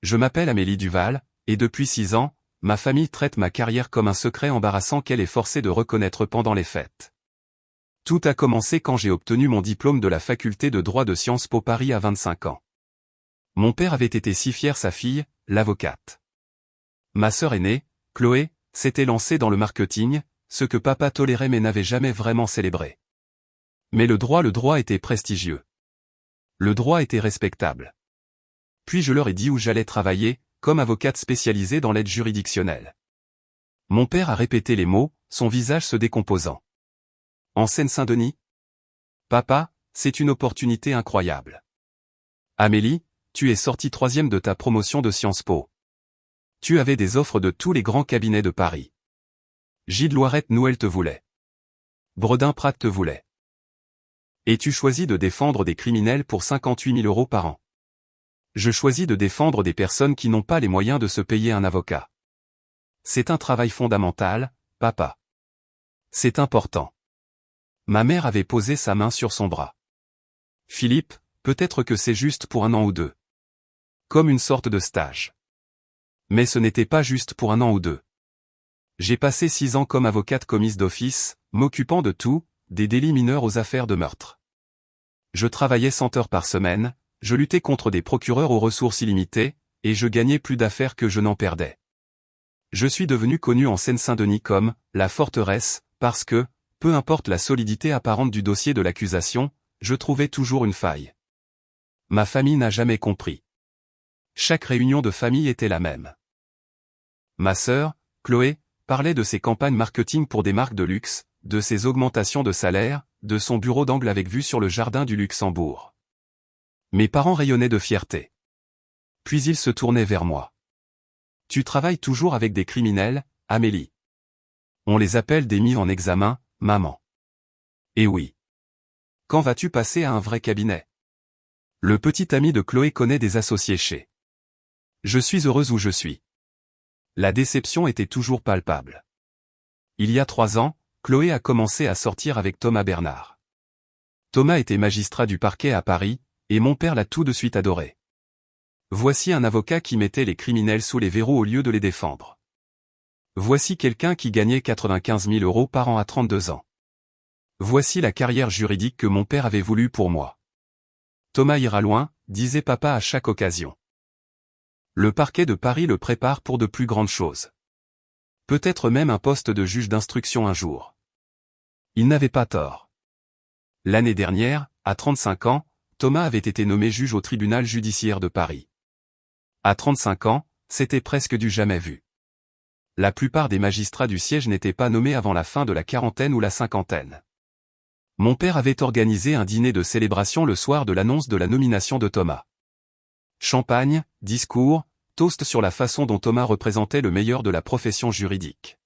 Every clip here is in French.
Je m'appelle Amélie Duval, et depuis 6 ans, ma famille traite ma carrière comme un secret embarrassant qu'elle est forcée de reconnaître pendant les fêtes. Tout a commencé quand j'ai obtenu mon diplôme de la faculté de droit de Sciences Po Paris à 25 ans. Mon père avait été si fier sa fille, l'avocate. Ma sœur aînée, Chloé, s'était lancée dans le marketing, ce que papa tolérait mais n'avait jamais vraiment célébré. Mais le droit était prestigieux. Le droit était respectable. Puis je leur ai dit où j'allais travailler, comme avocate spécialisée dans l'aide juridictionnelle. Mon père a répété les mots, son visage se décomposant. En Seine-Saint-Denis? Papa, c'est une opportunité incroyable. Amélie, tu es sortie 3e de ta promotion de Sciences Po. Tu avais des offres de tous les grands cabinets de Paris. Gilles Loiret-Nouel te voulait. Bredin-Prat te voulait. Et tu choisis de défendre des criminels pour 58 000 € par an. Je choisis de défendre des personnes qui n'ont pas les moyens de se payer un avocat. C'est un travail fondamental, papa. C'est important. Ma mère avait posé sa main sur son bras. Philippe, peut-être que c'est juste pour 1 an ou 2. Comme une sorte de stage. Mais ce n'était pas juste pour 1 an ou 2. J'ai passé 6 ans comme avocate commise d'office, m'occupant de tout, des délits mineurs aux affaires de meurtre. Je travaillais 100 heures par semaine, je luttais contre des procureurs aux ressources illimitées, et je gagnais plus d'affaires que je n'en perdais. Je suis devenu connu en Seine-Saint-Denis comme « la forteresse » parce que, peu importe la solidité apparente du dossier de l'accusation, je trouvais toujours une faille. Ma famille n'a jamais compris. Chaque réunion de famille était la même. Ma sœur, Chloé, parlait de ses campagnes marketing pour des marques de luxe, de ses augmentations de salaire, de son bureau d'angle avec vue sur le jardin du Luxembourg. Mes parents rayonnaient de fierté. Puis ils se tournaient vers moi. Tu travailles toujours avec des criminels, Amélie. On les appelle des mis en examen, maman. Eh oui. Quand vas-tu passer à un vrai cabinet? Le petit ami de Chloé connaît des associés chez. Je suis heureuse où je suis. La déception était toujours palpable. Il y a 3 ans, Chloé a commencé à sortir avec Thomas Bernard. Thomas était magistrat du parquet à Paris, et mon père l'a tout de suite adoré. Voici un avocat qui mettait les criminels sous les verrous au lieu de les défendre. Voici quelqu'un qui gagnait 95 000 € par an à 32 ans. Voici la carrière juridique que mon père avait voulu pour moi. Thomas ira loin, disait papa à chaque occasion. Le parquet de Paris le prépare pour de plus grandes choses. Peut-être même un poste de juge d'instruction un jour. Il n'avait pas tort. L'année dernière, à 35 ans, Thomas avait été nommé juge au tribunal judiciaire de Paris. À 35 ans, c'était presque du jamais vu. La plupart des magistrats du siège n'étaient pas nommés avant la fin de la quarantaine ou la cinquantaine. Mon père avait organisé un dîner de célébration le soir de l'annonce de la nomination de Thomas. Champagne, discours, toast sur la façon dont Thomas représentait le meilleur de la profession juridique.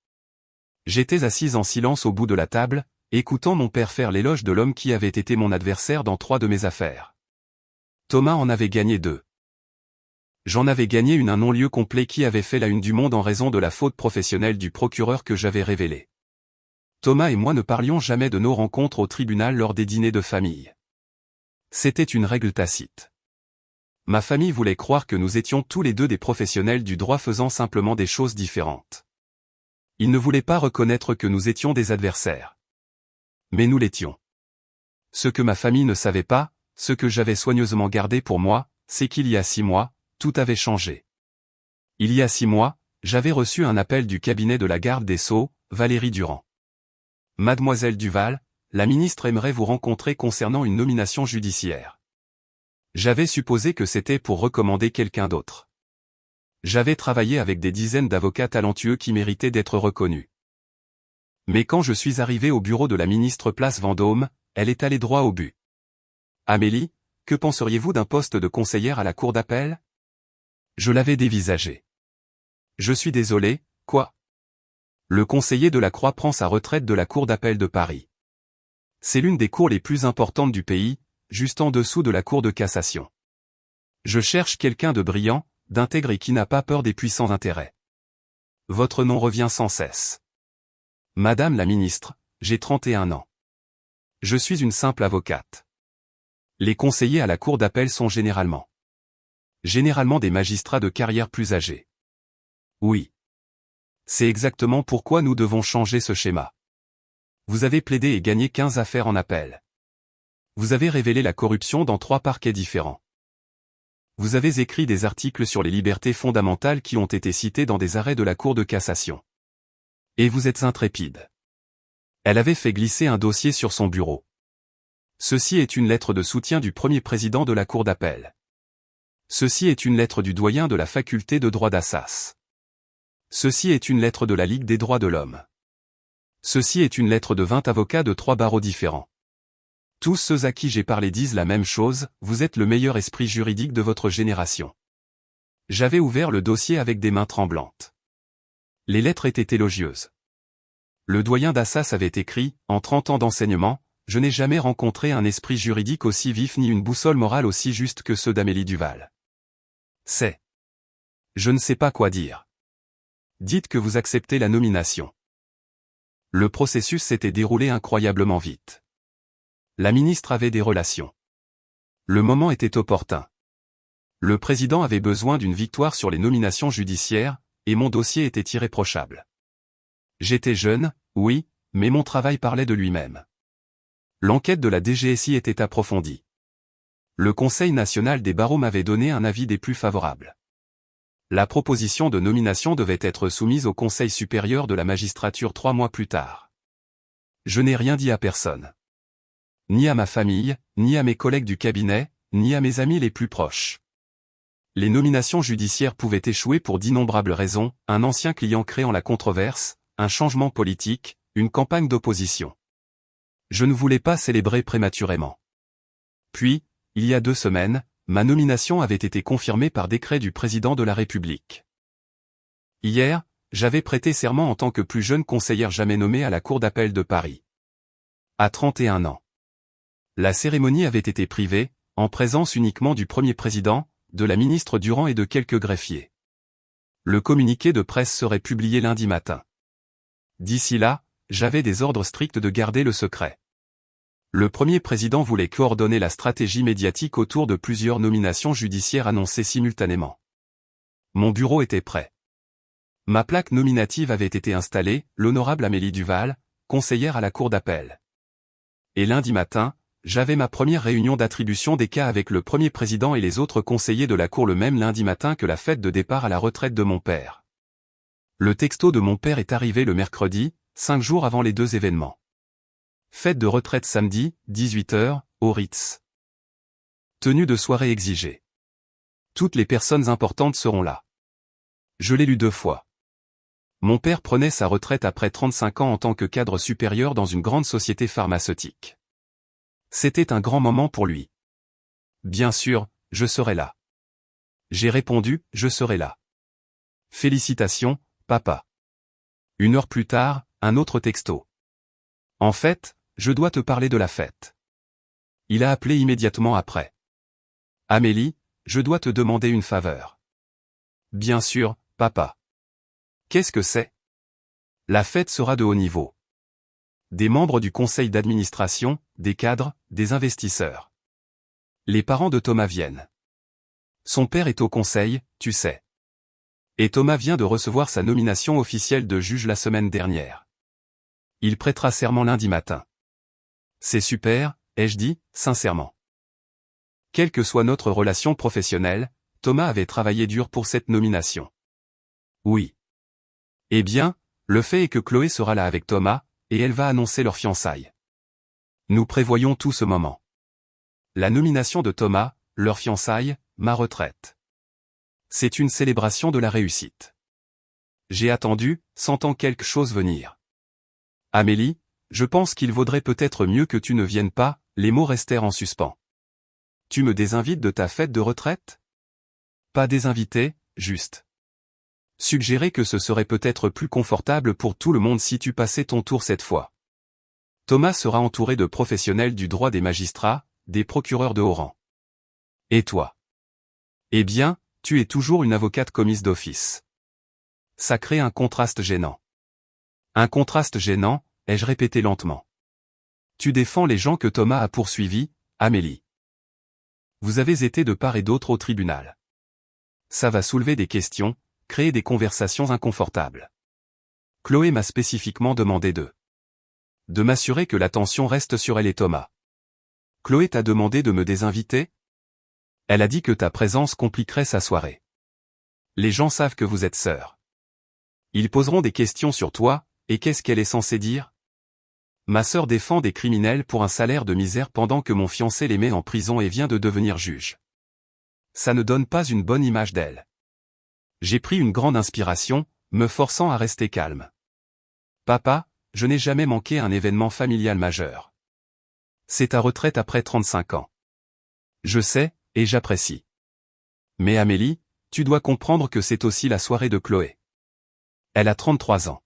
J'étais assise en silence au bout de la table, écoutant mon père faire l'éloge de l'homme qui avait été mon adversaire dans 3 de mes affaires. Thomas en avait gagné 2. J'en avais gagné une un non-lieu complet qui avait fait la une du Monde en raison de la faute professionnelle du procureur que j'avais révélée. Thomas et moi ne parlions jamais de nos rencontres au tribunal lors des dîners de famille. C'était une règle tacite. Ma famille voulait croire que nous étions tous les deux des professionnels du droit faisant simplement des choses différentes. Ils ne voulaient pas reconnaître que nous étions des adversaires. Mais nous l'étions. Ce que ma famille ne savait pas, ce que j'avais soigneusement gardé pour moi, c'est qu'il y a 6 mois, tout avait changé. Il y a 6 mois, j'avais reçu un appel du cabinet de la garde des Sceaux, Valérie Durand. Mademoiselle Duval, la ministre aimerait vous rencontrer concernant une nomination judiciaire. J'avais supposé que c'était pour recommander quelqu'un d'autre. J'avais travaillé avec des dizaines d'avocats talentueux qui méritaient d'être reconnus. Mais quand je suis arrivé au bureau de la ministre place Vendôme, elle est allée droit au but. Amélie, que penseriez-vous d'un poste de conseillère à la cour d'appel? Je l'avais dévisagé. Je suis désolé, quoi? Le conseiller de la Croix prend sa retraite de la cour d'appel de Paris. C'est l'une des cours les plus importantes du pays, juste en dessous de la cour de cassation. Je cherche quelqu'un de brillant, d'intègre et qui n'a pas peur des puissants intérêts. Votre nom revient sans cesse. Madame la ministre, j'ai 31 ans. Je suis une simple avocate. Les conseillers à la cour d'appel sont généralement Généralement des magistrats de carrière plus âgés. Oui. C'est exactement pourquoi nous devons changer ce schéma. Vous avez plaidé et gagné 15 affaires en appel. Vous avez révélé la corruption dans 3 parquets différents. Vous avez écrit des articles sur les libertés fondamentales qui ont été cités dans des arrêts de la Cour de cassation. Et vous êtes intrépide. Elle avait fait glisser un dossier sur son bureau. Ceci est une lettre de soutien du premier président de la Cour d'appel. Ceci est une lettre du doyen de la faculté de droit d'Assas. Ceci est une lettre de la Ligue des droits de l'homme. Ceci est une lettre de 20 avocats de 3 barreaux différents. Tous ceux à qui j'ai parlé disent la même chose, vous êtes le meilleur esprit juridique de votre génération. J'avais ouvert le dossier avec des mains tremblantes. Les lettres étaient élogieuses. Le doyen d'Assas avait écrit, en 30 ans d'enseignement, je n'ai jamais rencontré un esprit juridique aussi vif ni une boussole morale aussi juste que ceux d'Amélie Duval. C'est. Je ne sais pas quoi dire. Dites que vous acceptez la nomination. Le processus s'était déroulé incroyablement vite. La ministre avait des relations. Le moment était opportun. Le président avait besoin d'une victoire sur les nominations judiciaires, et mon dossier était irréprochable. J'étais jeune, oui, mais mon travail parlait de lui-même. L'enquête de la DGSI était approfondie. Le Conseil national des barreaux m'avait donné un avis des plus favorables. La proposition de nomination devait être soumise au Conseil supérieur de la magistrature 3 mois plus tard. Je n'ai rien dit à personne. Ni à ma famille, ni à mes collègues du cabinet, ni à mes amis les plus proches. Les nominations judiciaires pouvaient échouer pour d'innombrables raisons, un ancien client créant la controverse, un changement politique, une campagne d'opposition. Je ne voulais pas célébrer prématurément. Puis, il y a 2 semaines, ma nomination avait été confirmée par décret du président de la République. Hier, j'avais prêté serment en tant que plus jeune conseillère jamais nommée à la Cour d'appel de Paris. À 31 ans. La cérémonie avait été privée, en présence uniquement du premier président, de la ministre Durand et de quelques greffiers. Le communiqué de presse serait publié lundi matin. D'ici là, j'avais des ordres stricts de garder le secret. Le premier président voulait coordonner la stratégie médiatique autour de plusieurs nominations judiciaires annoncées simultanément. Mon bureau était prêt. Ma plaque nominative avait été installée, l'honorable Amélie Duval, conseillère à la Cour d'appel. Et lundi matin, j'avais ma première réunion d'attribution des cas avec le premier président et les autres conseillers de la Cour le même lundi matin que la fête de départ à la retraite de mon père. Le texto de mon père est arrivé le mercredi, 5 jours avant les 2 événements. Fête de retraite samedi, 18 h, au Ritz. Tenue de soirée exigée. Toutes les personnes importantes seront là. Je l'ai lu 2 fois. Mon père prenait sa retraite après 35 ans en tant que cadre supérieur dans une grande société pharmaceutique. C'était un grand moment pour lui. Bien sûr, je serai là. J'ai répondu, je serai là. Félicitations, papa. 1 heure plus tard, un autre texto. En fait, je dois te parler de la fête. Il a appelé immédiatement après. Amélie, je dois te demander une faveur. Bien sûr, papa. Qu'est-ce que c'est? La fête sera de haut niveau. Des membres du conseil d'administration, des cadres, des investisseurs. Les parents de Thomas viennent. Son père est au conseil, tu sais. Et Thomas vient de recevoir sa nomination officielle de juge la semaine dernière. Il prêtera serment lundi matin. C'est super, ai-je dit, sincèrement. Quelle que soit notre relation professionnelle, Thomas avait travaillé dur pour cette nomination. Oui. Eh bien, le fait est que Chloé sera là avec Thomas, et elle va annoncer leur fiançailles. Nous prévoyons tout ce moment. La nomination de Thomas, leur fiançailles, ma retraite. C'est une célébration de la réussite. J'ai attendu, sentant quelque chose venir. Amélie, je pense qu'il vaudrait peut-être mieux que tu ne viennes pas, les mots restèrent en suspens. Tu me désinvites de ta fête de retraite? Pas désinvité, juste. Suggérer que ce serait peut-être plus confortable pour tout le monde si tu passais ton tour cette fois. Thomas sera entouré de professionnels du droit des magistrats, des procureurs de haut rang. Et toi? Eh bien, tu es toujours une avocate commise d'office. Ça crée un contraste gênant. Un contraste gênant, ai-je répété lentement. Tu défends les gens que Thomas a poursuivis, Amélie. Vous avez été de part et d'autre au tribunal. Ça va soulever des questions, créer des conversations inconfortables. Chloé m'a spécifiquement demandé de m'assurer que l'attention reste sur elle et Thomas. Chloé t'a demandé de me désinviter? Elle a dit que ta présence compliquerait sa soirée. Les gens savent que vous êtes sœurs. Ils poseront des questions sur toi, et qu'est-ce qu'elle est censée dire? Ma sœur défend des criminels pour un salaire de misère pendant que mon fiancé les met en prison et vient de devenir juge. Ça ne donne pas une bonne image d'elle. J'ai pris une grande inspiration, me forçant à rester calme. Papa, je n'ai jamais manqué un événement familial majeur. C'est ta retraite après 35 ans. Je sais, et j'apprécie. Mais Amélie, tu dois comprendre que c'est aussi la soirée de Chloé. Elle a 33 ans.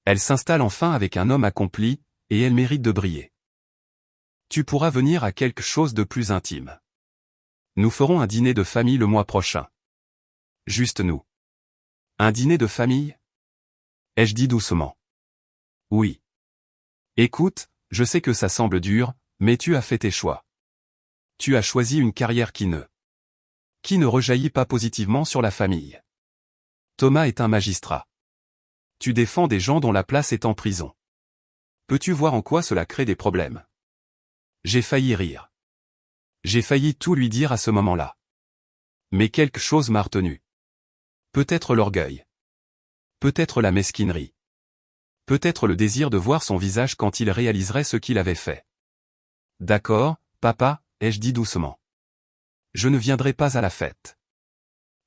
Elle s'installe enfin avec un homme accompli, et elle mérite de briller. Tu pourras venir à quelque chose de plus intime. Nous ferons un dîner de famille le mois prochain. Juste nous. Un dîner de famille? Ai-je dit doucement. Oui. Écoute, je sais que ça semble dur, mais tu as fait tes choix. Tu as choisi une carrière qui ne rejaillit pas positivement sur la famille. Thomas est un magistrat. Tu défends des gens dont la place est en prison. Peux-tu voir en quoi cela crée des problèmes? J'ai failli rire. J'ai failli tout lui dire à ce moment-là. Mais quelque chose m'a retenu. Peut-être l'orgueil. Peut-être la mesquinerie. Peut-être le désir de voir son visage quand il réaliserait ce qu'il avait fait. D'accord, papa, ai-je dit doucement. Je ne viendrai pas à la fête.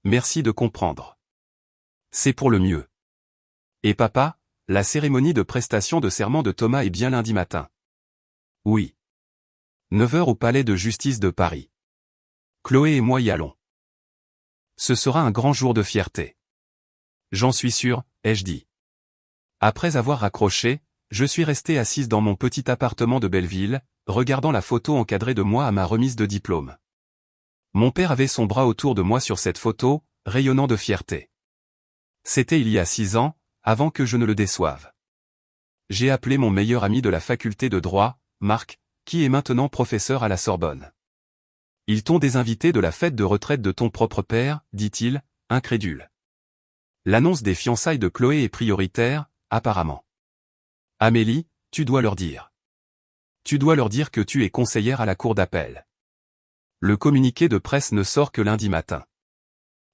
Merci de comprendre. C'est pour le mieux. Et papa, la cérémonie de prestation de serment de Thomas est bien lundi matin. Oui. 9 heures au palais de justice de Paris. Chloé et moi y allons. Ce sera un grand jour de fierté. J'en suis sûr, ai-je dit. Après avoir raccroché, je suis restée assise dans mon petit appartement de Belleville, regardant la photo encadrée de moi à ma remise de diplôme. Mon père avait son bras autour de moi sur cette photo, rayonnant de fierté. C'était il y a 6 ans, avant que je ne le déçoive. J'ai appelé mon meilleur ami de la faculté de droit, Marc, qui est maintenant professeur à la Sorbonne. Ils t'ont désinvité de la fête de retraite de ton propre père, dit-il, incrédule. L'annonce des fiançailles de Chloé est prioritaire, apparemment. Amélie, tu dois leur dire. Tu dois leur dire que tu es conseillère à la cour d'appel. Le communiqué de presse ne sort que lundi matin.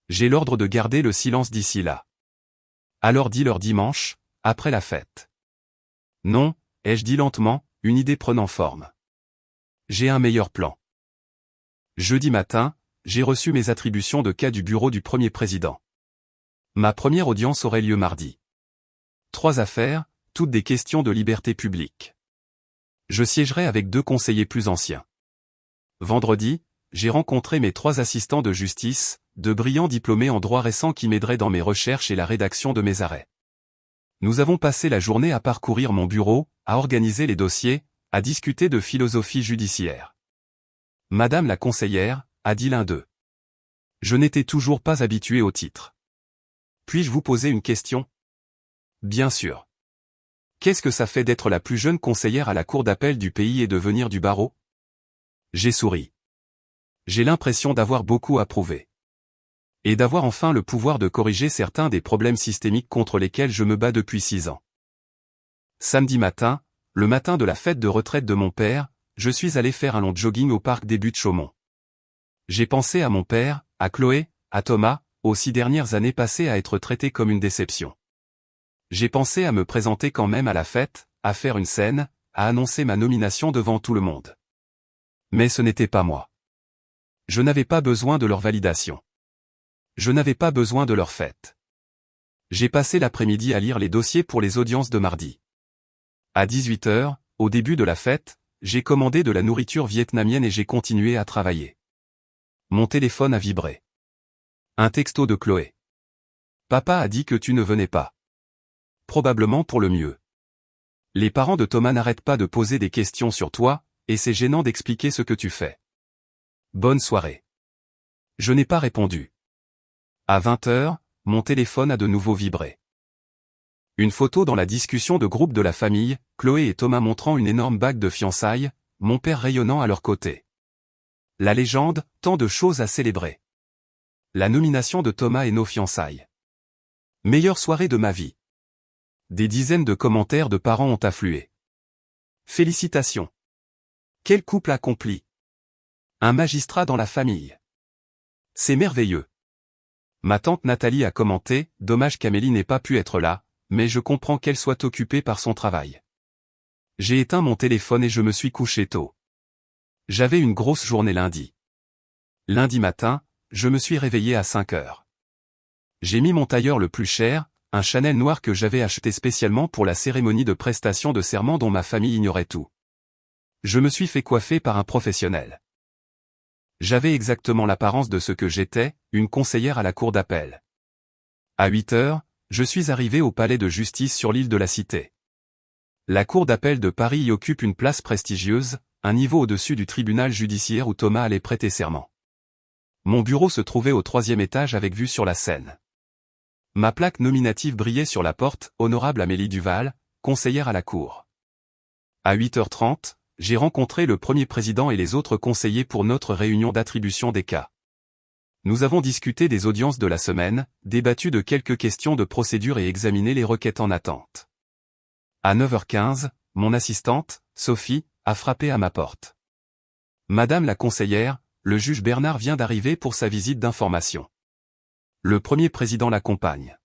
J'ai l'ordre de garder le silence d'ici là. Alors dis-leur dimanche, après la fête. Non, ai-je dit lentement, une idée prenant forme. J'ai un meilleur plan. Jeudi matin, j'ai reçu mes attributions de cas du bureau du premier président. Ma première audience aurait lieu mardi. 3 affaires, toutes des questions de liberté publique. Je siégerai avec 2 conseillers plus anciens. Vendredi, j'ai rencontré mes 3 assistants de justice, de brillants diplômés en droit récent qui m'aideraient dans mes recherches et la rédaction de mes arrêts. Nous avons passé la journée à parcourir mon bureau, à organiser les dossiers, à discuter de philosophie judiciaire. Madame la conseillère, a dit l'un d'eux. Je n'étais toujours pas habitué au titre. Puis-je vous poser une question? Bien sûr. Qu'est-ce que ça fait d'être la plus jeune conseillère à la cour d'appel du pays et de venir du barreau? J'ai souri. J'ai l'impression d'avoir beaucoup à prouver. Et d'avoir enfin le pouvoir de corriger certains des problèmes systémiques contre lesquels je me bats depuis 6 ans. Samedi matin, le matin de la fête de retraite de mon père, je suis allé faire un long jogging au parc des Buttes-Chaumont. J'ai pensé à mon père, à Chloé, à Thomas, aux 6 dernières années passées à être traité comme une déception. J'ai pensé à me présenter quand même à la fête, à faire une scène, à annoncer ma nomination devant tout le monde. Mais ce n'était pas moi. Je n'avais pas besoin de leur validation. Je n'avais pas besoin de leur fête. J'ai passé l'après-midi à lire les dossiers pour les audiences de mardi. À 18 h, au début de la fête, j'ai commandé de la nourriture vietnamienne et j'ai continué à travailler. Mon téléphone a vibré. Un texto de Chloé. Papa a dit que tu ne venais pas. Probablement pour le mieux. Les parents de Thomas n'arrêtent pas de poser des questions sur toi, et c'est gênant d'expliquer ce que tu fais. Bonne soirée. Je n'ai pas répondu. À 20 h, mon téléphone a de nouveau vibré. Une photo dans la discussion de groupe de la famille, Chloé et Thomas montrant une énorme bague de fiançailles, mon père rayonnant à leur côté. La légende, tant de choses à célébrer. La nomination de Thomas et nos fiançailles. Meilleure soirée de ma vie. Des dizaines de commentaires de parents ont afflué. Félicitations. Quel couple accompli. Un magistrat dans la famille. C'est merveilleux. Ma tante Nathalie a commenté, dommage qu'Amélie n'ait pas pu être là, mais je comprends qu'elle soit occupée par son travail. J'ai éteint mon téléphone et je me suis couché tôt. J'avais une grosse journée lundi. Lundi matin, je me suis réveillé à 5 heures. J'ai mis mon tailleur le plus cher, un Chanel noir que j'avais acheté spécialement pour la cérémonie de prestation de serment dont ma famille ignorait tout. Je me suis fait coiffer par un professionnel. J'avais exactement l'apparence de ce que j'étais, une conseillère à la cour d'appel. À 8 heures, je suis arrivé au palais de justice sur l'île de la Cité. La cour d'appel de Paris y occupe une place prestigieuse, un niveau au-dessus du tribunal judiciaire où Thomas allait prêter serment. Mon bureau se trouvait au 3e étage avec vue sur la Seine. Ma plaque nominative brillait sur la porte, Honorable Amélie Duval, conseillère à la cour. À 8h30, j'ai rencontré le premier président et les autres conseillers pour notre réunion d'attribution des cas. Nous avons discuté des audiences de la semaine, débattu de quelques questions de procédure et examiné les requêtes en attente. À 9h15, mon assistante, Sophie, a frappé à ma porte. Madame la conseillère, le juge Bernard vient d'arriver pour sa visite d'information. Le premier président l'accompagne.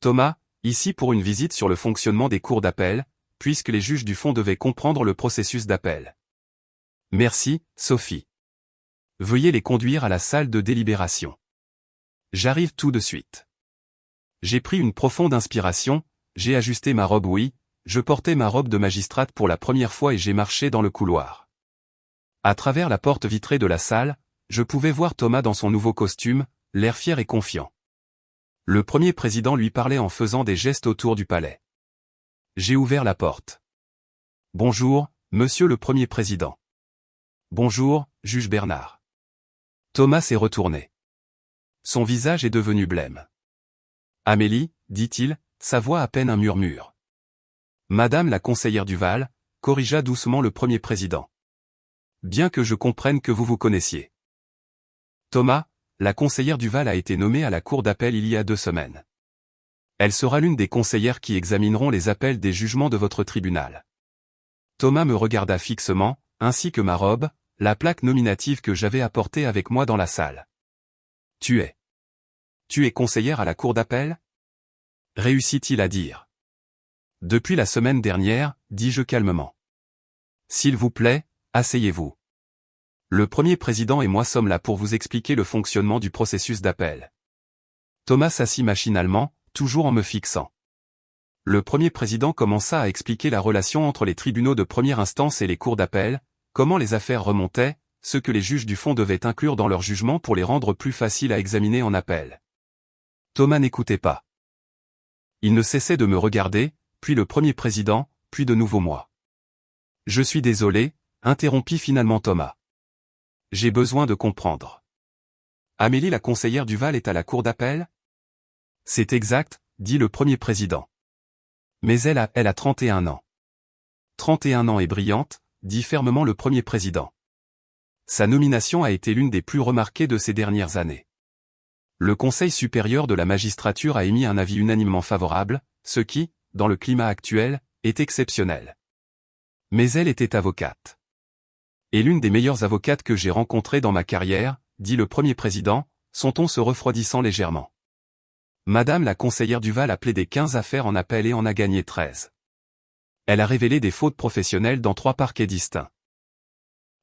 Thomas, ici pour une visite sur le fonctionnement des cours d'appel, puisque les juges du fond devaient comprendre le processus d'appel. Merci, Sophie. Veuillez les conduire à la salle de délibération. J'arrive tout de suite. J'ai pris une profonde inspiration, j'ai ajusté ma robe je portais ma robe de magistrate pour la première fois et j'ai marché dans le couloir. À travers la porte vitrée de la salle, je pouvais voir Thomas dans son nouveau costume, l'air fier et confiant. Le premier président lui parlait en faisant des gestes autour du palais. J'ai ouvert la porte. Bonjour, monsieur le premier président. Bonjour, juge Bernard. Thomas s'est retourné. Son visage est devenu blême. Amélie, dit-il, sa voix à peine un murmure. Madame la conseillère Duval, corrigea doucement le premier président. Bien que je comprenne que vous vous connaissiez. Thomas, la conseillère Duval a été nommée à la cour d'appel il y a 2 semaines. Elle sera l'une des conseillères qui examineront les appels des jugements de votre tribunal. Thomas me regarda fixement, ainsi que ma robe, la plaque nominative que j'avais apportée avec moi dans la salle. Tu es conseillère à la cour d'appel ? Réussit-il à dire. Depuis la semaine dernière, dis-je calmement. S'il vous plaît, asseyez-vous. Le premier président et moi sommes là pour vous expliquer le fonctionnement du processus d'appel. Thomas s'assit machinalement, toujours en me fixant. Le premier président commença à expliquer la relation entre les tribunaux de première instance et les cours d'appel, comment les affaires remontaient, ce que les juges du fond devaient inclure dans leur jugement pour les rendre plus faciles à examiner en appel. Thomas n'écoutait pas. Il ne cessait de me regarder, puis le premier président, puis de nouveau moi. Je suis désolé, interrompit finalement Thomas. J'ai besoin de comprendre. Amélie la conseillère Duval est à la cour d'appel ? C'est exact, dit le premier président. Mais elle a 31 ans. 31 ans et brillante, dit fermement le premier président. Sa nomination a été l'une des plus remarquées de ces dernières années. Le Conseil supérieur de la magistrature a émis un avis unanimement favorable, ce qui, dans le climat actuel, est exceptionnel. Mais elle était avocate. Et l'une des meilleures avocates que j'ai rencontrées dans ma carrière, dit le premier président, son ton se refroidissant légèrement. Madame la conseillère Duval a plaidé 15 affaires en appel et en a gagné 13. Elle a révélé des fautes professionnelles dans 3 parquets distincts.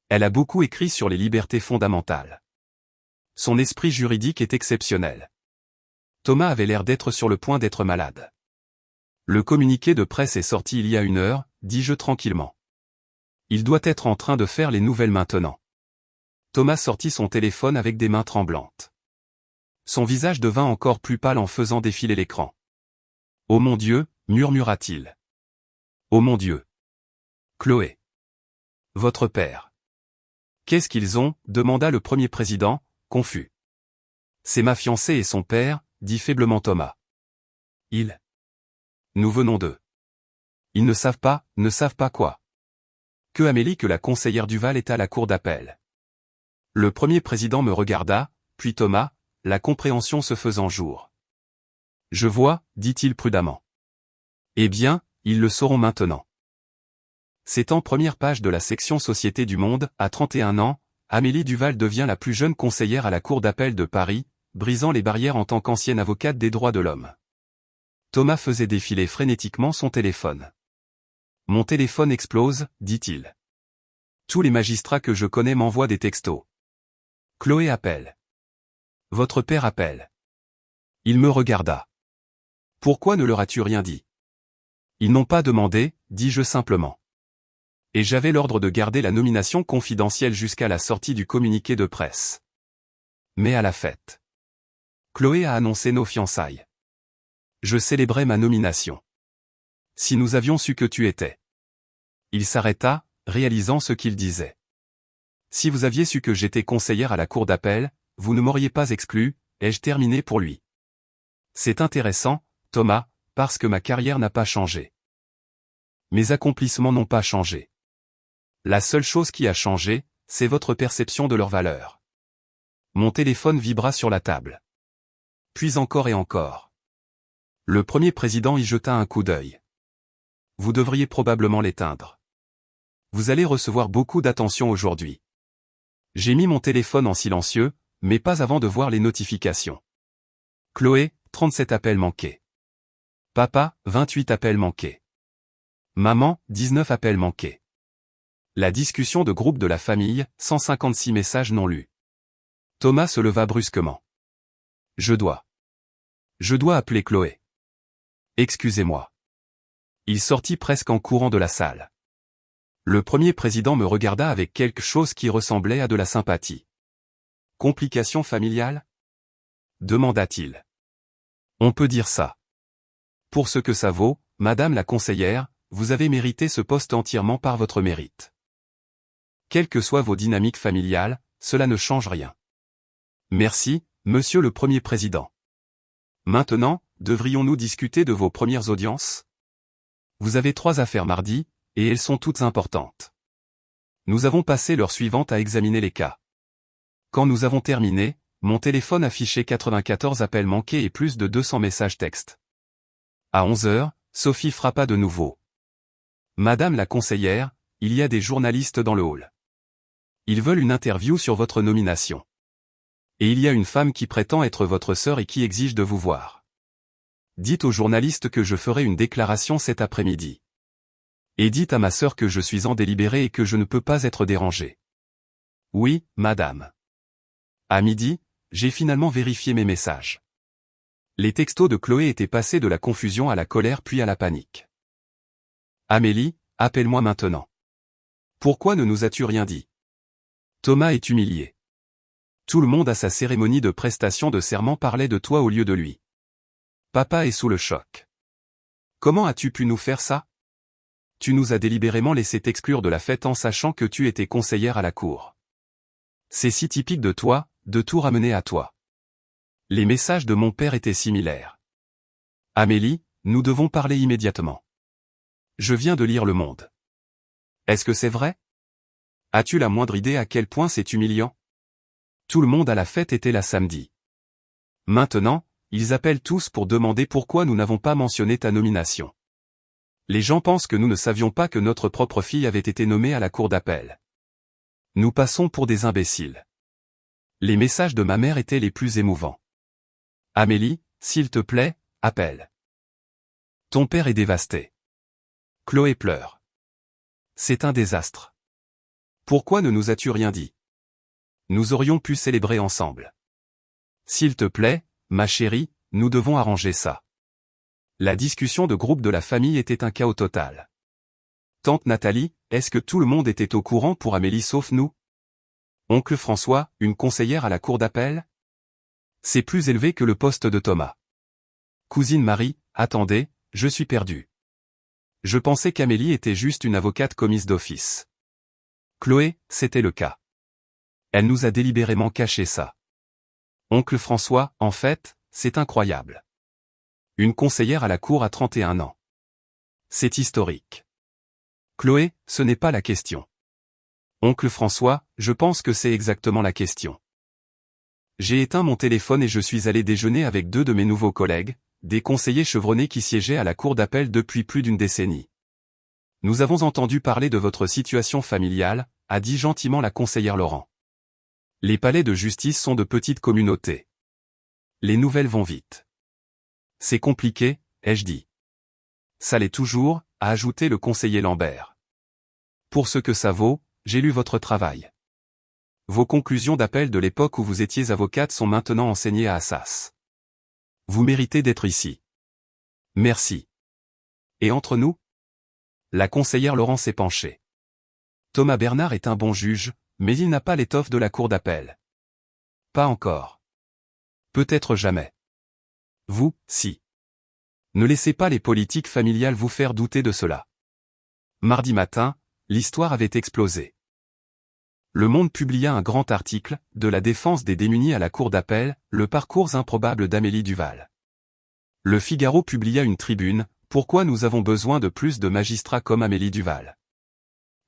Elle a beaucoup écrit sur les libertés fondamentales. Son esprit juridique est exceptionnel. Thomas avait l'air d'être sur le point d'être malade. Le communiqué de presse est sorti il y a 1 heure, dis-je tranquillement. Il doit être en train de faire les nouvelles maintenant. Thomas sortit son téléphone avec des mains tremblantes. Son visage devint encore plus pâle en faisant défiler l'écran. « Oh mon Dieu !» murmura-t-il. « Oh mon Dieu !» Chloé. « Votre père. »« Qu'est-ce qu'ils ont ?» demanda le premier président, confus. « C'est ma fiancée et son père, » dit faiblement Thomas. « Nous venons d'eux. Ils ne savent pas quoi. Que Amélie que la conseillère Duval est à la cour d'appel. » Le premier président me regarda, puis Thomas, la compréhension se faisant jour. Je vois, dit-il prudemment. Eh bien, ils le sauront maintenant. C'est en première page de la section Société du Monde, à 31 ans, Amélie Duval devient la plus jeune conseillère à la Cour d'appel de Paris, brisant les barrières en tant qu'ancienne avocate des droits de l'homme. Thomas faisait défiler frénétiquement son téléphone. Mon téléphone explose, dit-il. Tous les magistrats que je connais m'envoient des textos. Chloé appelle. Votre père appelle. Il me regarda. Pourquoi ne leur as-tu rien dit? Ils n'ont pas demandé, dis-je simplement. Et j'avais l'ordre de garder la nomination confidentielle jusqu'à la sortie du communiqué de presse. Mais à la fête. Chloé a annoncé nos fiançailles. Je célébrais ma nomination. Si nous avions su que tu étais. Il s'arrêta, réalisant ce qu'il disait. Si vous aviez su que j'étais conseillère à la cour d'appel, vous ne m'auriez pas exclu, ai-je terminé pour lui. C'est intéressant, Thomas, parce que ma carrière n'a pas changé. Mes accomplissements n'ont pas changé. La seule chose qui a changé, c'est votre perception de leur valeur. Mon téléphone vibra sur la table. Puis encore et encore. Le premier président y jeta un coup d'œil. Vous devriez probablement l'éteindre. Vous allez recevoir beaucoup d'attention aujourd'hui. J'ai mis mon téléphone en silencieux, mais pas avant de voir les notifications. Chloé, 37 appels manqués. Papa, 28 appels manqués. Maman, 19 appels manqués. La discussion de groupe de la famille, 156 messages non lus. Thomas se leva brusquement. Je dois appeler Chloé. Excusez-moi. Il sortit presque en courant de la salle. Le premier président me regarda avec quelque chose qui ressemblait à de la sympathie. Complication familiale? Demanda-t-il. On peut dire ça. Pour ce que ça vaut, madame la conseillère, vous avez mérité ce poste entièrement par votre mérite. Quelles que soient vos dynamiques familiales, cela ne change rien. Merci, monsieur le premier président. Maintenant, devrions-nous discuter de vos premières audiences? Vous avez 3 affaires mardi, et elles sont toutes importantes. Nous avons passé l'heure suivante à examiner les cas. Quand nous avons terminé, mon téléphone affichait 94 appels manqués et plus de 200 messages textes. À 11 heures, Sophie frappa de nouveau. Madame la conseillère, il y a des journalistes dans le hall. Ils veulent une interview sur votre nomination. Et il y a une femme qui prétend être votre sœur et qui exige de vous voir. Dites aux journalistes que je ferai une déclaration cet après-midi. Et dites à ma sœur que je suis en délibéré et que je ne peux pas être dérangé. Oui, madame. À midi, j'ai finalement vérifié mes messages. Les textos de Chloé étaient passés de la confusion à la colère puis à la panique. Amélie, appelle-moi maintenant. Pourquoi ne nous as-tu rien dit? Thomas est humilié. Tout le monde à sa cérémonie de prestation de serment parlait de toi au lieu de lui. Papa est sous le choc. Comment as-tu pu nous faire ça? Tu nous as délibérément laissé t'exclure de la fête en sachant que tu étais conseillère à la cour. C'est si typique de toi, de tout ramener à toi. Les messages de mon père étaient similaires. Amélie, nous devons parler immédiatement. Je viens de lire Le Monde. Est-ce que c'est vrai? As-tu la moindre idée à quel point c'est humiliant? Tout le monde à la fête était là samedi. Maintenant, ils appellent tous pour demander pourquoi nous n'avons pas mentionné ta nomination. Les gens pensent que nous ne savions pas que notre propre fille avait été nommée à la cour d'appel. Nous passons pour des imbéciles. Les messages de ma mère étaient les plus émouvants. Amélie, s'il te plaît, appelle. Ton père est dévasté. Chloé pleure. C'est un désastre. Pourquoi ne nous as-tu rien dit? Nous aurions pu célébrer ensemble. S'il te plaît, ma chérie, nous devons arranger ça. La discussion de groupe de la famille était un chaos total. Tante Nathalie, est-ce que tout le monde était au courant pour Amélie sauf nous? Oncle François, une conseillère à la cour d'appel? C'est plus élevé que le poste de Thomas. Cousine Marie, attendez, je suis perdu. Je pensais qu'Amélie était juste une avocate commise d'office. Chloé, c'était le cas. Elle nous a délibérément caché ça. Oncle François, en fait, c'est incroyable. Une conseillère à la cour à 31 ans. C'est historique. Chloé, ce n'est pas la question. Oncle François, je pense que c'est exactement la question. J'ai éteint mon téléphone et je suis allé déjeuner avec 2 de mes nouveaux collègues, des conseillers chevronnés qui siégeaient à la cour d'appel depuis plus d'une décennie. Nous avons entendu parler de votre situation familiale, a dit gentiment la conseillère Laurent. Les palais de justice sont de petites communautés. Les nouvelles vont vite. C'est compliqué, ai-je dit. Ça l'est toujours, a ajouté le conseiller Lambert. Pour ce que ça vaut, j'ai lu votre travail. Vos conclusions d'appel de l'époque où vous étiez avocate sont maintenant enseignées à Assas. Vous méritez d'être ici. Merci. Et entre nous? La conseillère Laurent s'est penchée. Thomas Bernard est un bon juge, mais il n'a pas l'étoffe de la cour d'appel. Pas encore. Peut-être jamais. Vous, si. Ne laissez pas les politiques familiales vous faire douter de cela. Mardi matin, l'histoire avait explosé. Le Monde publia un grand article, de la défense des démunis à la cour d'appel, le parcours improbable d'Amélie Duval. Le Figaro publia une tribune, pourquoi nous avons besoin de plus de magistrats comme Amélie Duval.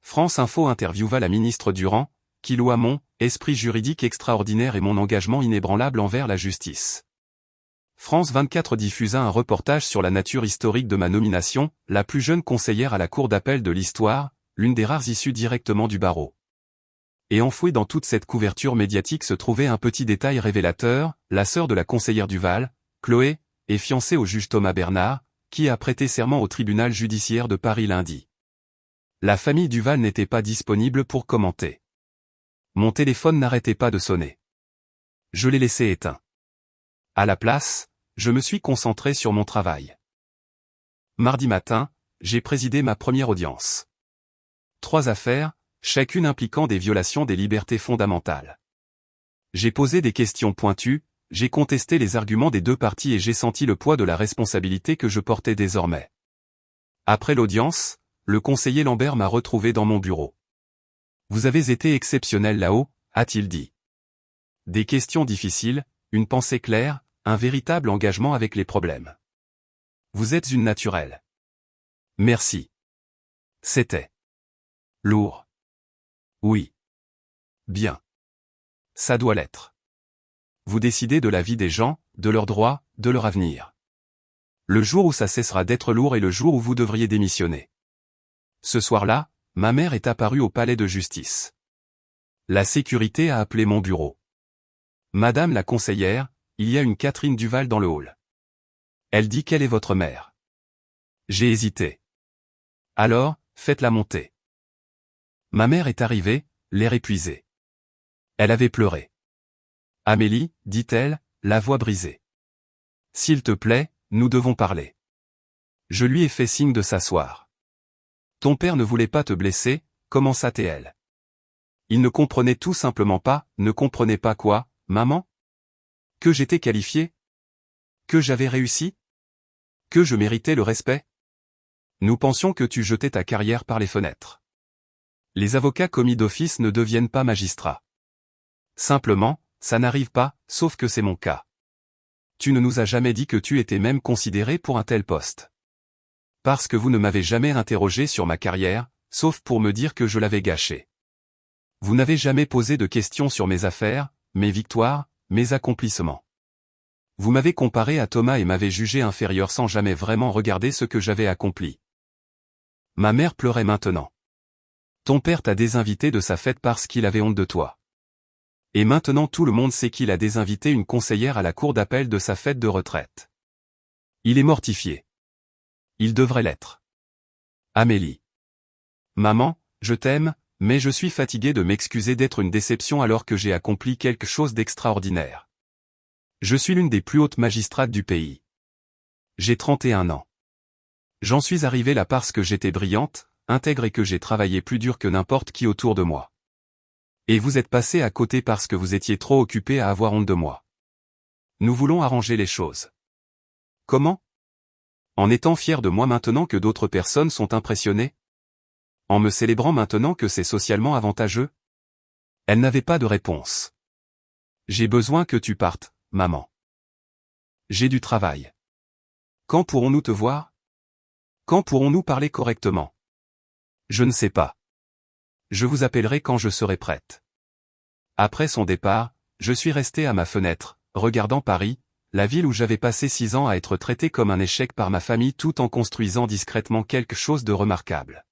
France Info interviewa la ministre Durand, qui loua mon esprit juridique extraordinaire et mon engagement inébranlable envers la justice. France 24 diffusa un reportage sur la nature historique de ma nomination, la plus jeune conseillère à la cour d'appel de l'histoire, l'une des rares issues directement du barreau. Et enfoui dans toute cette couverture médiatique se trouvait un petit détail révélateur, la sœur de la conseillère Duval, Chloé, est fiancée au juge Thomas Bernard, qui a prêté serment au tribunal judiciaire de Paris lundi. La famille Duval n'était pas disponible pour commenter. Mon téléphone n'arrêtait pas de sonner. Je l'ai laissé éteint. À la place, je me suis concentré sur mon travail. Mardi matin, j'ai présidé ma première audience. 3 affaires, chacune impliquant des violations des libertés fondamentales. J'ai posé des questions pointues, j'ai contesté les arguments des 2 parties et j'ai senti le poids de la responsabilité que je portais désormais. Après l'audience, le conseiller Lambert m'a retrouvé dans mon bureau. Vous avez été exceptionnel là-haut, a-t-il dit. Des questions difficiles, une pensée claire, un véritable engagement avec les problèmes. Vous êtes une naturelle. Merci. C'était lourd. Oui. Bien. Ça doit l'être. Vous décidez de la vie des gens, de leurs droits, de leur avenir. Le jour où ça cessera d'être lourd est le jour où vous devriez démissionner. Ce soir-là, ma mère est apparue au palais de justice. La sécurité a appelé mon bureau. Madame la conseillère, il y a une Catherine Duval dans le hall. Elle dit qu'elle est votre mère. J'ai hésité. Alors, faites-la monter. Ma mère est arrivée, l'air épuisé. Elle avait pleuré. Amélie, dit-elle, la voix brisée. S'il te plaît, nous devons parler. Je lui ai fait signe de s'asseoir. Ton père ne voulait pas te blesser, commença-t-elle. Il ne comprenait tout simplement pas, ne comprenait pas quoi, maman? Que j'étais qualifié? Que j'avais réussi? Que je méritais le respect? Nous pensions que tu jetais ta carrière par les fenêtres. Les avocats commis d'office ne deviennent pas magistrats. Simplement, ça n'arrive pas, sauf que c'est mon cas. Tu ne nous as jamais dit que tu étais même considéré pour un tel poste. Parce que vous ne m'avez jamais interrogé sur ma carrière, sauf pour me dire que je l'avais gâchée. Vous n'avez jamais posé de questions sur mes affaires, mes victoires, mes accomplissements. Vous m'avez comparé à Thomas et m'avez jugé inférieur sans jamais vraiment regarder ce que j'avais accompli. Ma mère pleurait maintenant. Ton père t'a désinvité de sa fête parce qu'il avait honte de toi. Et maintenant tout le monde sait qu'il a désinvité une conseillère à la cour d'appel de sa fête de retraite. Il est mortifié. Il devrait l'être. Amélie. Maman, je t'aime, mais je suis fatigué de m'excuser d'être une déception alors que j'ai accompli quelque chose d'extraordinaire. Je suis l'une des plus hautes magistrates du pays. J'ai 31 ans. J'en suis arrivée là parce que j'étais brillante, intègre et que j'ai travaillé plus dur que n'importe qui autour de moi. Et vous êtes passé à côté parce que vous étiez trop occupé à avoir honte de moi. Nous voulons arranger les choses. Comment? En étant fier de moi maintenant que d'autres personnes sont impressionnées? En me célébrant maintenant que c'est socialement avantageux? Elle n'avait pas de réponse. J'ai besoin que tu partes, maman. J'ai du travail. Quand pourrons-nous te voir? Quand pourrons-nous parler correctement? Je ne sais pas. Je vous appellerai quand je serai prête. Après son départ, je suis resté à ma fenêtre, regardant Paris, la ville où j'avais passé 6 ans à être traité comme un échec par ma famille tout en construisant discrètement quelque chose de remarquable.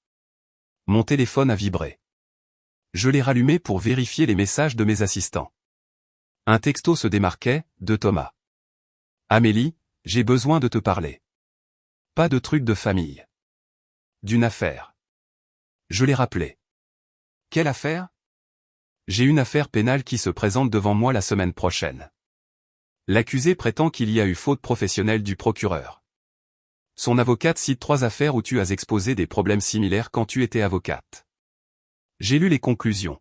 Mon téléphone a vibré. Je l'ai rallumé pour vérifier les messages de mes assistants. Un texto se démarquait, de Thomas. Amélie, j'ai besoin de te parler. Pas de truc de famille. D'une affaire. Je l'ai rappelé. Quelle affaire? J'ai une affaire pénale qui se présente devant moi la semaine prochaine. L'accusé prétend qu'il y a eu faute professionnelle du procureur. Son avocate cite 3 affaires où tu as exposé des problèmes similaires quand tu étais avocate. J'ai lu les conclusions.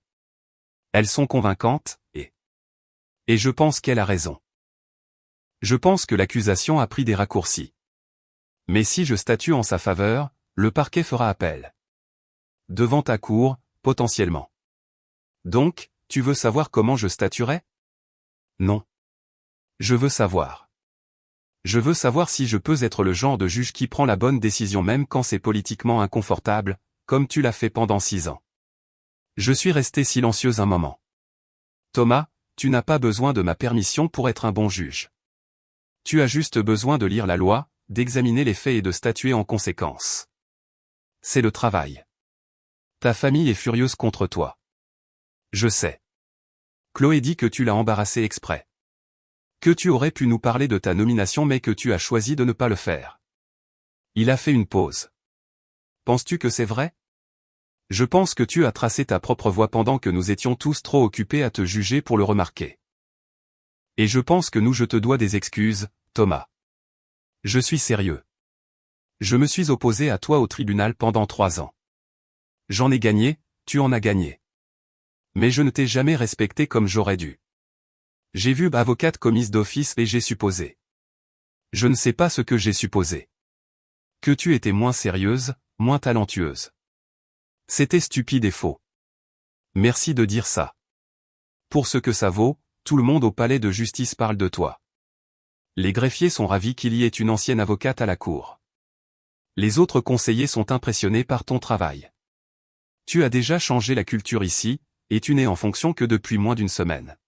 Elles sont convaincantes, et je pense qu'elle a raison. Je pense que l'accusation a pris des raccourcis. Mais si je statue en sa faveur, le parquet fera appel. Devant ta cour, potentiellement. Donc, tu veux savoir comment je statuerai? Non. Je veux savoir. Je veux savoir si je peux être le genre de juge qui prend la bonne décision même quand c'est politiquement inconfortable, comme tu l'as fait pendant 6 ans. Je suis resté silencieux un moment. Thomas, tu n'as pas besoin de ma permission pour être un bon juge. Tu as juste besoin de lire la loi, d'examiner les faits et de statuer en conséquence. C'est le travail. Ta famille est furieuse contre toi. Je sais. Chloé dit que tu l'as embarrassé exprès. Que tu aurais pu nous parler de ta nomination mais que tu as choisi de ne pas le faire. Il a fait une pause. Penses-tu que c'est vrai? Je pense que tu as tracé ta propre voie pendant que nous étions tous trop occupés à te juger pour le remarquer. Et je pense que je te dois des excuses, Thomas. Je suis sérieux. Je me suis opposé à toi au tribunal pendant 3 ans. J'en ai gagné, tu en as gagné. Mais je ne t'ai jamais respecté comme j'aurais dû. J'ai vu avocate commise d'office et j'ai supposé. Je ne sais pas ce que j'ai supposé. Que tu étais moins sérieuse, moins talentueuse. C'était stupide et faux. Merci de dire ça. Pour ce que ça vaut, tout le monde au palais de justice parle de toi. Les greffiers sont ravis qu'il y ait une ancienne avocate à la cour. Les autres conseillers sont impressionnés par ton travail. Tu as déjà changé la culture ici, et tu n'es en fonction que depuis moins d'1 semaine.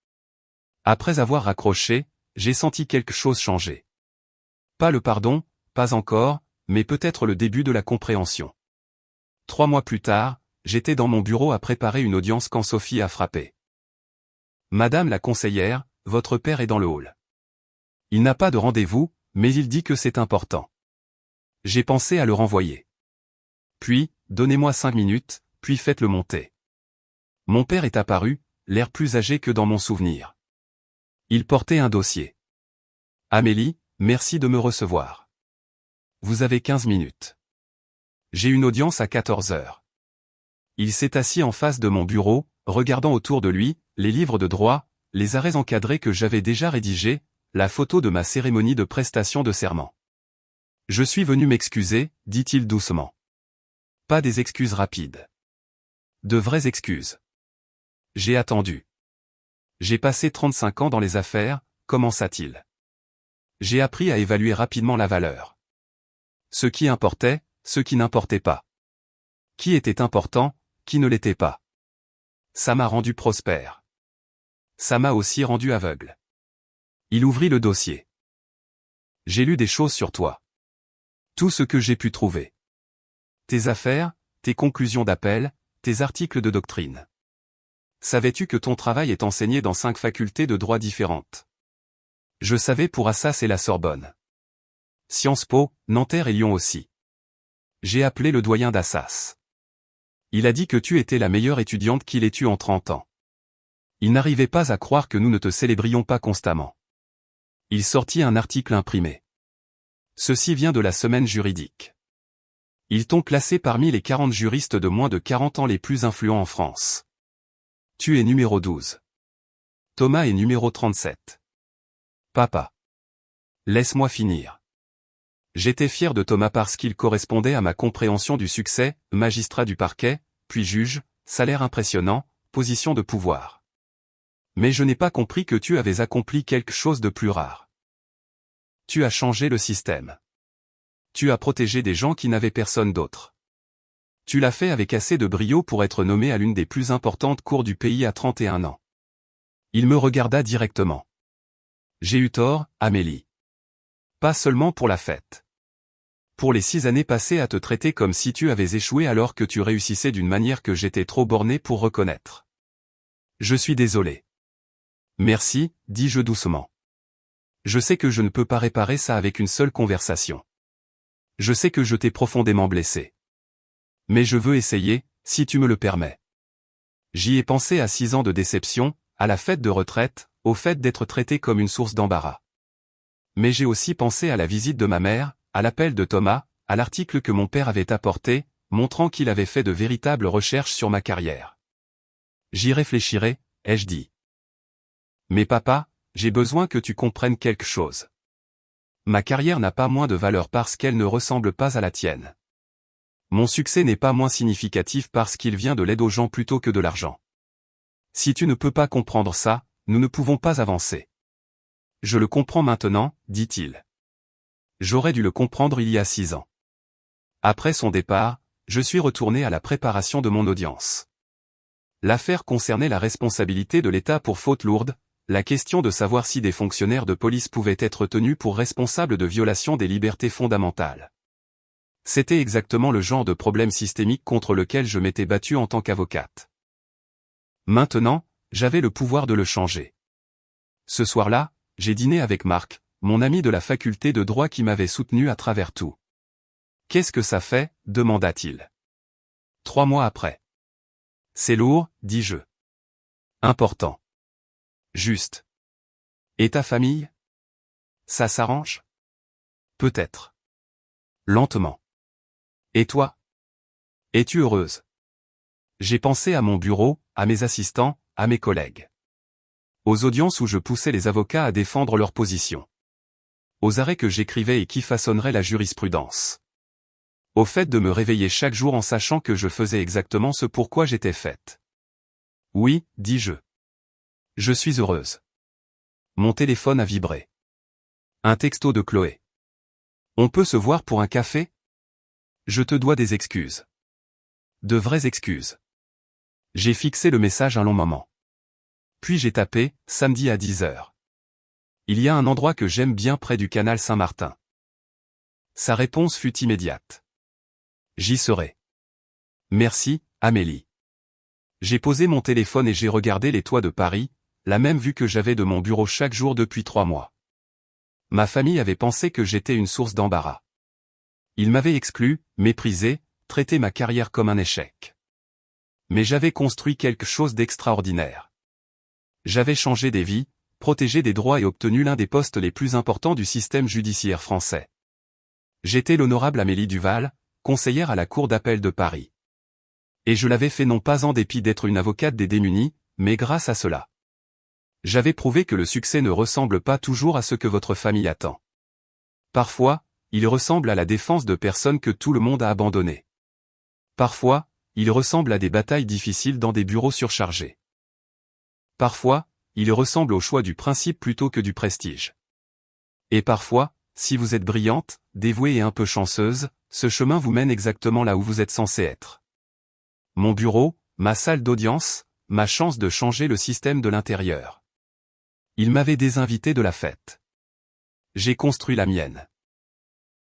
Après avoir raccroché, j'ai senti quelque chose changer. Pas le pardon, pas encore, mais peut-être le début de la compréhension. 3 mois plus tard, j'étais dans mon bureau à préparer une audience quand Sophie a frappé. Madame la conseillère, votre père est dans le hall. Il n'a pas de rendez-vous, mais il dit que c'est important. J'ai pensé à le renvoyer. Puis, donnez-moi 5 minutes, puis faites-le monter. Mon père est apparu, l'air plus âgé que dans mon souvenir. Il portait un dossier. Amélie, merci de me recevoir. Vous avez 15 minutes. J'ai une audience à 14 heures. Il s'est assis en face de mon bureau, regardant autour de lui, les livres de droit, les arrêts encadrés que j'avais déjà rédigés, la photo de ma cérémonie de prestation de serment. Je suis venu m'excuser, dit-il doucement. Pas des excuses rapides. De vraies excuses. J'ai attendu. J'ai passé 35 ans dans les affaires, commença-t-il. J'ai appris à évaluer rapidement la valeur. Ce qui importait, ce qui n'importait pas. Qui était important, qui ne l'était pas. Ça m'a rendu prospère. Ça m'a aussi rendu aveugle. Il ouvrit le dossier. J'ai lu des choses sur toi. Tout ce que j'ai pu trouver. Tes affaires, tes conclusions d'appel, tes articles de doctrine. Savais-tu que ton travail est enseigné dans 5 facultés de droit différentes? Je savais pour Assas et la Sorbonne. Sciences Po, Nanterre et Lyon aussi. J'ai appelé le doyen d'Assas. Il a dit que tu étais la meilleure étudiante qu'il ait eue en 30 ans. Il n'arrivait pas à croire que nous ne te célébrions pas constamment. Il sortit un article imprimé. Ceci vient de la semaine juridique. Ils t'ont classé parmi les 40 juristes de moins de 40 ans les plus influents en France. Tu es numéro 12. Thomas est numéro 37. Papa. Laisse-moi finir. J'étais fier de Thomas parce qu'il correspondait à ma compréhension du succès, magistrat du parquet, puis juge, salaire impressionnant, position de pouvoir. Mais je n'ai pas compris que tu avais accompli quelque chose de plus rare. Tu as changé le système. Tu as protégé des gens qui n'avaient personne d'autre. Tu l'as fait avec assez de brio pour être nommé à l'une des plus importantes cours du pays à 31 ans. Il me regarda directement. J'ai eu tort, Amélie. Pas seulement pour la fête. Pour les 6 années passées à te traiter comme si tu avais échoué alors que tu réussissais d'une manière que j'étais trop borné pour reconnaître. Je suis désolé. Merci, dis-je doucement. Je sais que je ne peux pas réparer ça avec une seule conversation. Je sais que je t'ai profondément blessé. Mais je veux essayer, si tu me le permets. J'y ai pensé à 6 ans de déception, à la fête de retraite, au fait d'être traité comme une source d'embarras. Mais j'ai aussi pensé à la visite de ma mère, à l'appel de Thomas, à l'article que mon père avait apporté, montrant qu'il avait fait de véritables recherches sur ma carrière. J'y réfléchirai, ai-je dit. Mais papa, j'ai besoin que tu comprennes quelque chose. Ma carrière n'a pas moins de valeur parce qu'elle ne ressemble pas à la tienne. Mon succès n'est pas moins significatif parce qu'il vient de l'aide aux gens plutôt que de l'argent. Si tu ne peux pas comprendre ça, nous ne pouvons pas avancer. Je le comprends maintenant, dit-il. J'aurais dû le comprendre il y a 6 ans. Après son départ, je suis retourné à la préparation de mon audience. L'affaire concernait la responsabilité de l'État pour faute lourde, la question de savoir si des fonctionnaires de police pouvaient être tenus pour responsables de violation des libertés fondamentales. C'était exactement le genre de problème systémique contre lequel je m'étais battu en tant qu'avocate. Maintenant, j'avais le pouvoir de le changer. Ce soir-là, j'ai dîné avec Marc, mon ami de la faculté de droit qui m'avait soutenu à travers tout. « Qu'est-ce que ça fait » demanda-t-il. 3 mois après. « C'est lourd, dis-je. Important. Juste. Et ta famille ? Ça s'arrange ? Peut-être. Lentement. Et toi ? Es-tu heureuse ? J'ai pensé à mon bureau, à mes assistants, à mes collègues. Aux audiences où je poussais les avocats à défendre leur position. Aux arrêts que j'écrivais et qui façonneraient la jurisprudence. Au fait de me réveiller chaque jour en sachant que je faisais exactement ce pourquoi j'étais faite. Oui, dis-je. Je suis heureuse. Mon téléphone a vibré. Un texto de Chloé. On peut se voir pour un café ? Je te dois des excuses. De vraies excuses. J'ai fixé le message un long moment. Puis j'ai tapé, samedi à 10h. Il y a un endroit que j'aime bien près du canal Saint-Martin. Sa réponse fut immédiate. J'y serai. Merci, Amélie. J'ai posé mon téléphone et j'ai regardé les toits de Paris, la même vue que j'avais de mon bureau chaque jour depuis 3 mois. Ma famille avait pensé que j'étais une source d'embarras. Ils m'avaient exclu, méprisé, traité ma carrière comme un échec. Mais j'avais construit quelque chose d'extraordinaire. J'avais changé des vies, protégé des droits et obtenu l'un des postes les plus importants du système judiciaire français. J'étais l'honorable Amélie Duval, conseillère à la Cour d'appel de Paris. Et je l'avais fait non pas en dépit d'être une avocate des démunis, mais grâce à cela. J'avais prouvé que le succès ne ressemble pas toujours à ce que votre famille attend. Parfois, il ressemble à la défense de personnes que tout le monde a abandonnées. Parfois, il ressemble à des batailles difficiles dans des bureaux surchargés. Parfois, il ressemble au choix du principe plutôt que du prestige. Et parfois, si vous êtes brillante, dévouée et un peu chanceuse, ce chemin vous mène exactement là où vous êtes censé être. Mon bureau, ma salle d'audience, ma chance de changer le système de l'intérieur. Il m'avait désinvité de la fête. J'ai construit la mienne.